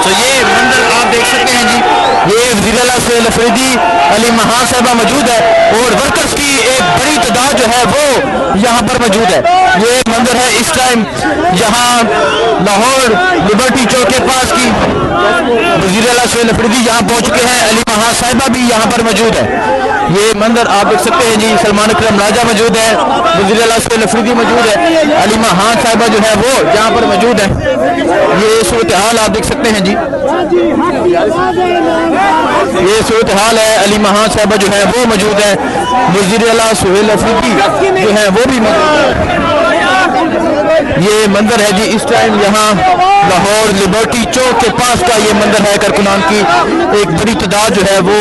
तो ये मंदिर आप देख सकते हैं जी, ये वज़ीर-ए-आला सुहेल अफरीदी अली महान साहिबा मौजूद है और वर्कर्स की एक बड़ी तादाद जो है वो यहाँ पर मौजूद है। ये मंदिर है इस टाइम यहाँ लाहौर लिबर्टी चौक के पास की वज़ीर-ए-आला सुहेल अफरीदी यहाँ पहुँच चुके हैं, अली महान साहिबा भी यहाँ पर मौजूद है। ये मंदिर आप देख सकते हैं जी, सलमान अकरम राजा मौजूद है, वज़ीर-ए-आला सुहेल अफरीदी मौजूद है, अली महान साहिबा जो है वो यहाँ पर मौजूद है। ये सूरत हाल आप देख सकते हैं जी, ये सूरत हाल है, अली महान साहिबा जो है वो मौजूद है, वज़ीर-ए-आला सुहेल अफरीदी जो है वो भी मौजूद है। ये मंदिर है जी इस टाइम यहाँ लाहौर लिबर्टी चौक के पास का ये मंदिर है, कारकुनान की एक बड़ी तादाद जो है वो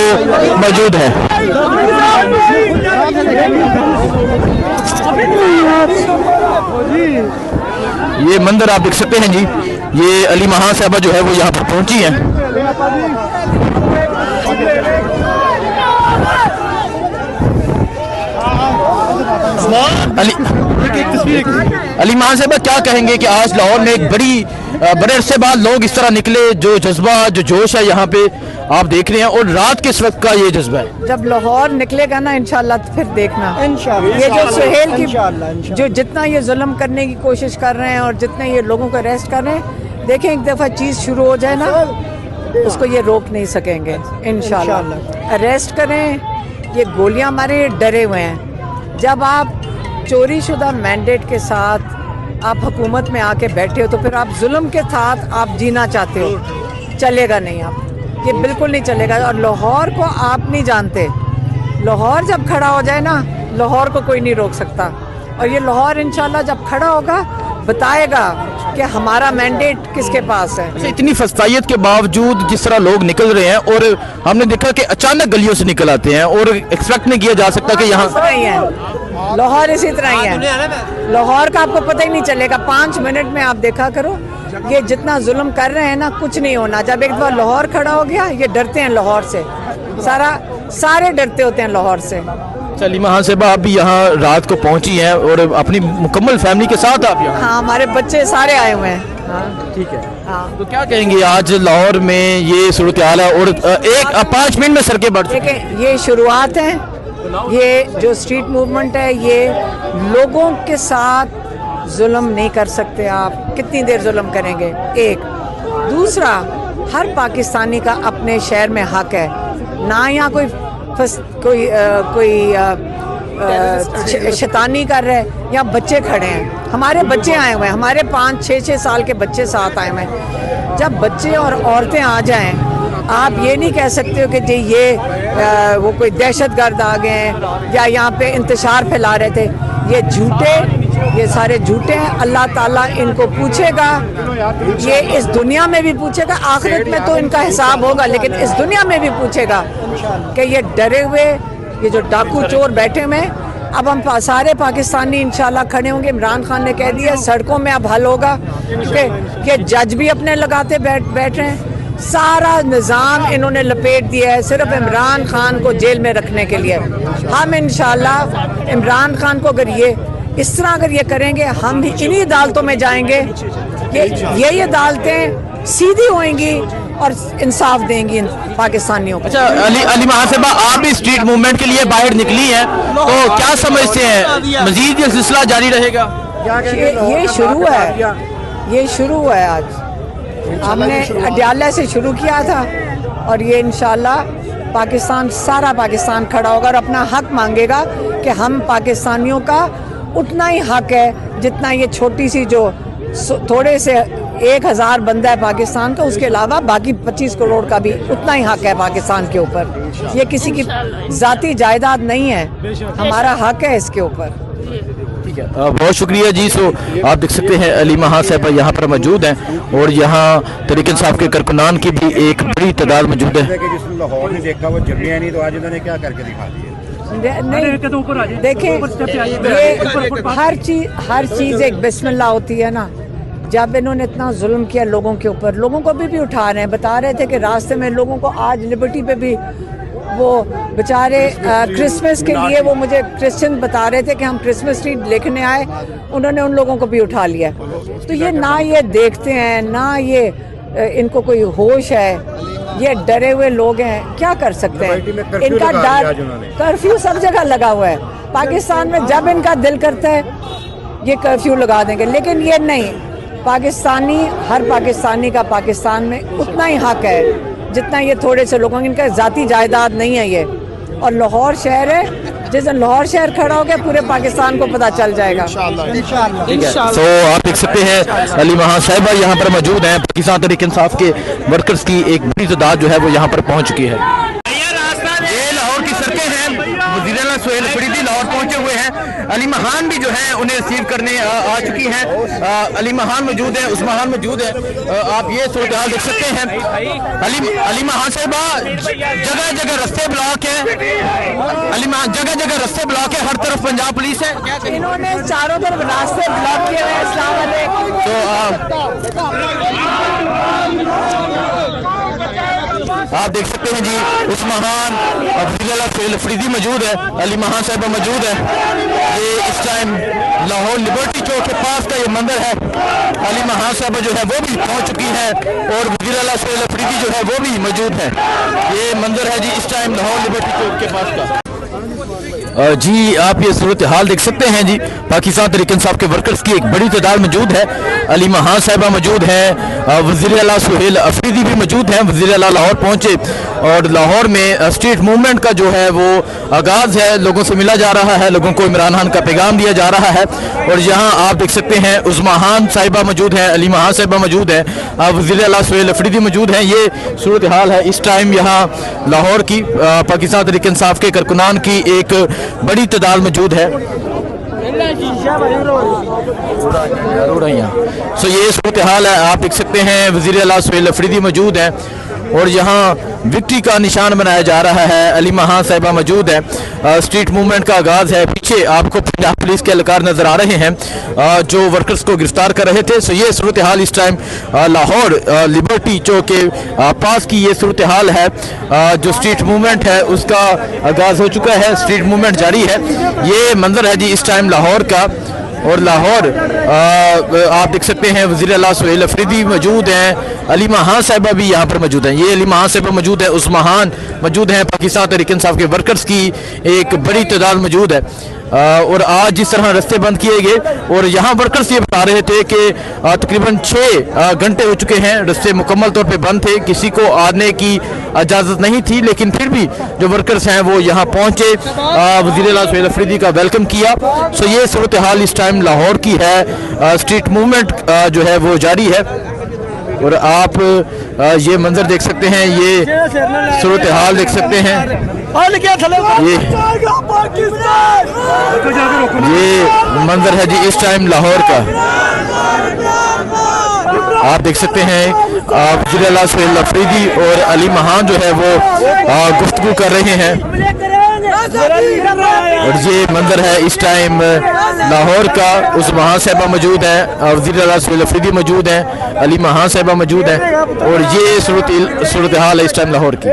मौजूद है। ये मंदिर आप देख सकते हैं जी, ये अली महान साहिबा जो है वो यहाँ पर पहुंची है। अली महान साहिबा क्या कहेंगे कि आज लाहौर में एक बड़े अरसे बाद लोग इस तरह निकले, जो जज्बा जो जोश है यहाँ पे आप देख रहे हैं, और रात के वक्त का ये जज्बा है। जब लाहौर निकलेगा ना इंशाल्लाह तो फिर देखना इंशाल्लाह ये जो सुहेल की जो जितना ये जुल्म करने की कोशिश कर रहे हैं और जितने ये लोगों को अरेस्ट कर रहे हैं, देखें एक दफ़ा चीज़ शुरू हो जाए ना उसको ये रोक नहीं सकेंगे इंशाल्लाह। अरेस्ट करें, ये गोलियां मारे, डरे हुए हैं। जब आप चोरी शुदा मैंडेट के साथ आप हुकूमत में आके बैठे हो तो फिर आप जुल्म के साथ आप जीना चाहते हो, चलेगा नहीं, आप ये बिल्कुल नहीं चलेगा। और लाहौर को आप नहीं जानते, लाहौर जब खड़ा हो जाए ना लाहौर को कोई नहीं रोक सकता, और ये लाहौर इंशाल्लाह जब खड़ा होगा बताएगा कि हमारा मैंडेट किसके पास है। अच्छा, इतनी फस्तायत के बावजूद जिस तरह लोग निकल रहे हैं, और हमने देखा कि अचानक गलियों से निकल आते हैं और एक्सपेक्ट नहीं किया जा सकता कि यहाँ लाहौर इसी तरह ही है। लाहौर का आपको पता ही नहीं चलेगा, 5 मिनट में आप देखा करो ये जितना जुल्म कर रहे हैं ना कुछ नहीं होना। जब एक बार लाहौर खड़ा हो गया ये डरते हैं लाहौर से, सारे डरते होते हैं लाहौर से। अली महान साहिबा आप भी यहाँ रात को पहुँची हैं और अपनी मुकम्मल फैमिली के साथ आप यहाँ? हाँ, हमारे बच्चे सारे आए हुए हैं। हाँ ठीक है। हाँ, तो क्या कहेंगे आज लाहौर में ये सूरत हाल है और 5 मिनट में सड़कें बढ़ चुकी हैं। ये शुरुआत है, ये जो स्ट्रीट मूवमेंट है ये लोगों के साथ जुल्म नहीं कर सकते आप, कितनी देर जुल्म करेंगे। एक दूसरा, हर पाकिस्तानी का अपने शहर में हक है ना, यहाँ कोई शैतानी कर रहे हैं। यहाँ बच्चे खड़े हैं, हमारे बच्चे आए हुए हैं, हमारे 5-6 साल के बच्चे साथ आए हुए हैं। जब बच्चे और औरतें आ जाएं आप ये नहीं कह सकते हो कि जी ये वो कोई दहशतगर्द आ गए हैं या यहाँ पे इंतशार फैला रहे थे। ये झूठे, ये सारे झूठे हैं। अल्लाह ताला इनको पूछेगा, ये इस दुनिया में भी पूछेगा, आखिरत में तो इनका हिसाब होगा, लेकिन इस दुनिया में भी पूछेगा कि ये डरे हुए ये जो डाकू चोर बैठे हुए हैं। अब हम सारे पाकिस्तानी इंशाल्लाह खड़े होंगे। इमरान खान ने कह दिया सड़कों में अब हल होगा कि जज भी अपने लगाते बैठ रहे हैं। सारा निज़ाम इन्होंने लपेट दिया है सिर्फ इमरान खान को जेल में रखने के लिए। हम इंशाल्लाह इमरान खान को अगर ये इस तरह अगर ये करेंगे, हम भी इन्हीं अदालतों में जाएंगे कि ये अदालतें सीधी होंगी और इंसाफ देंगी पाकिस्तानियों को। अच्छा अली महान साहिबा, आप भी स्ट्रीट मूवमेंट के लिए बाहर निकली हैं, तो क्या समझते हैं मजीद ये सिलसिला जारी रहेगा? ये शुरू है। आज हमने अड्याला से शुरू किया था और ये इंशाल्लाह पाकिस्तान, सारा पाकिस्तान खड़ा होगा और अपना हक मांगेगा कि हम पाकिस्तानियों का उतना ही हक है जितना ये छोटी सी जो थोड़े से 1000 बंदा है पाकिस्तान का, उसके अलावा बाकी 25 करोड़ का भी उतना ही हक है पाकिस्तान के ऊपर। ये किसी की ज़ाती जायदाद नहीं है, हमारा हक है इसके ऊपर। ठीक है, बहुत शुक्रिया जी। सो आप देख सकते हैं अली महान साहिबा यहाँ पर मौजूद हैं और यहाँ तरीके इंसाफ के कारकुनान की भी एक बड़ी तादाद मौजूद है। लाहौर ने देखा वो जमिया नहीं, तो आज उन्होंने क्या करके दिखा दिया। नहीं देखें, ये हर चीज़ एक बिस्मिल्लाह होती है ना। जब इन्होंने इतना जुल्म किया लोगों के ऊपर, लोगों को भी उठा रहे हैं। बता रहे थे कि रास्ते में लोगों को आज लिबर्टी पे भी वो बेचारे क्रिसमस के लिए वो मुझे क्रिश्चियन बता रहे थे कि हम क्रिसमस ट्री लेकर आए, उन्होंने उन लोगों को भी उठा लिया। तो ये ना ये देखते हैं ना ये इनको कोई होश है, ये डरे हुए लोग हैं, क्या कर सकते लिबर्टी में हैं। कर्फ्यू इनका लगा दिया आज डर, उन्होंने। कर्फ्यू सब जगह लगा हुआ है। पाकिस्तान में जब इनका दिल करता है ये कर्फ्यू लगा देंगे, लेकिन ये नहीं। पाकिस्तानी, हर पाकिस्तानी का पाकिस्तान में उतना ही हक है जितना ये थोड़े से लोगों, इनका ज़ाती जायदाद नहीं है ये। और लाहौर शहर है, जिस दिन लाहौर शहर खड़ा हो गया पूरे पाकिस्तान को पता चल जाएगा। ठीक है। तो आप देख सकते हैं अली महान साहिबा यहाँ पर मौजूद हैं। पाकिस्तान तहरीक इंसाफ के वर्कर्स की एक बड़ी तादाद जो है वो यहाँ पर पहुँच चुकी है। ये लाहौर की सड़कें हैं। वज़ीर आला सुहेल अफरीदी लाहौर पहुंचे हुए हैं। अली महान भी जो है उन्हें रिसीव करने आ चुकी हैं। अली महान मौजूद है, उस्मान मौजूद है। आप ये सूरत हाल देख सकते हैं। अली महान साहिबा जगह जगह रास्ते ब्लॉक है। अली महान जगह जगह रास्ते ब्लॉक है, हर तरफ पंजाब पुलिस है। क्या करें? इन्होंने चारों तरफ रास्ते ब्लॉक किए हुए हैं। अस्सलाम वालेकुम। तो आप देख सकते हैं जी उस्मान वज़ीर सुहेल अफरीदी मौजूद है, अली महान साहिबा मौजूद है। ये इस टाइम लाहौर लिबर्टी चौक के पास का ये मंदिर है। अली महान साहिबा जो है वो भी पहुंच चुकी है और वज़ीर सुहेल अफरीदी जो है वो भी मौजूद है। ये मंदिर है जी इस टाइम लाहौर लिबर्टी चौक के पास का। जी आप ये सूरत हाल देख सकते हैं जी, पाकिस्तान तहरीक इंसाफ के वर्कर्स की एक बड़ी तादाद मौजूद है। अली महान साहिबा मौजूद हैं, वज़ीर आला सुहेल अफरीदी भी मौजूद हैं। वज़ीर आला लाहौर पहुंचे और लाहौर में स्ट्रीट मूवमेंट का जो है वो आगाज़ है। लोगों से मिला जा रहा है, लोगों को इमरान खान का पैगाम दिया जा रहा है। और यहाँ आप देख सकते हैं उस्मान साहिबा मौजूद हैं, अली महान साहिबा मौजूद हैं, वज़ीर आला सुहेल अफरीदी मौजूद हैं। ये सूरत हाल है इस टाइम यहाँ लाहौर की। पाकिस्तान तहरीक इंसाफ के कारकुनान की एक बड़ी तादाद मौजूद है। सो ये सूरत हाल है, आप देख सकते हैं वज़ीर आला सुहेल अफरीदी मौजूद हैं और यहाँ विक्ट्री का निशान बनाया जा रहा है। अली महान साहिबा मौजूद है। स्ट्रीट मूवमेंट का आगाज़ है। पीछे आपको पंजाब पुलिस के एहलकार नज़र आ रहे हैं जो वर्कर्स को गिरफ्तार कर रहे थे। सो ये सूरत हाल इस टाइम लाहौर लिबर्टी चौक के पास की ये सूरत हाल है। जो स्ट्रीट मूवमेंट है उसका आगाज़ हो चुका है, स्ट्रीट मूवमेंट जारी है। ये मंजर है जी इस टाइम लाहौर का। और लाहौर आप देख सकते हैं वज़ीर आला सुहेल अफरीदी मौजूद हैं, अली महान साहिबा भी यहाँ पर मौजूद हैं। ये अली महान साहिबा मौजूद है, उस्मान मौजूद हैं। पाकिस्तान तहरीक इंसाफ के वर्कर्स की एक बड़ी तादाद मौजूद है। और आज जिस तरह रास्ते बंद किए गए और यहाँ वर्कर्स ये बता रहे थे कि तकरीबन 6 घंटे हो चुके हैं, रास्ते मुकम्मल तौर पे बंद थे, किसी को आने की इजाज़त नहीं थी, लेकिन फिर भी जो वर्कर्स हैं वो यहाँ पहुँचे, वज़ीर आला सुहेल अफरीदी का वेलकम किया। सो ये सूरत हाल इस टाइम लाहौर की है। स्ट्रीट मूवमेंट जो है वो जारी है और आप ये मंजर देख सकते हैं, ये सूरत हाल देख सकते हैं। ये मंजर है जी इस टाइम लाहौर का। आप देख सकते हैं वज़ीर आला सुहेल अफरीदी और अली महान जो है वो गुफ्तगू कर रहे हैं। और ये मंजर है इस टाइम लाहौर का। उस्मान साहिबा मौजूद है, वज़ीर आला सुहेल अफरीदी मौजूद हैं, अली महान साहिबा मौजूद हैं और ये सूरत हाल है इस टाइम लाहौर की।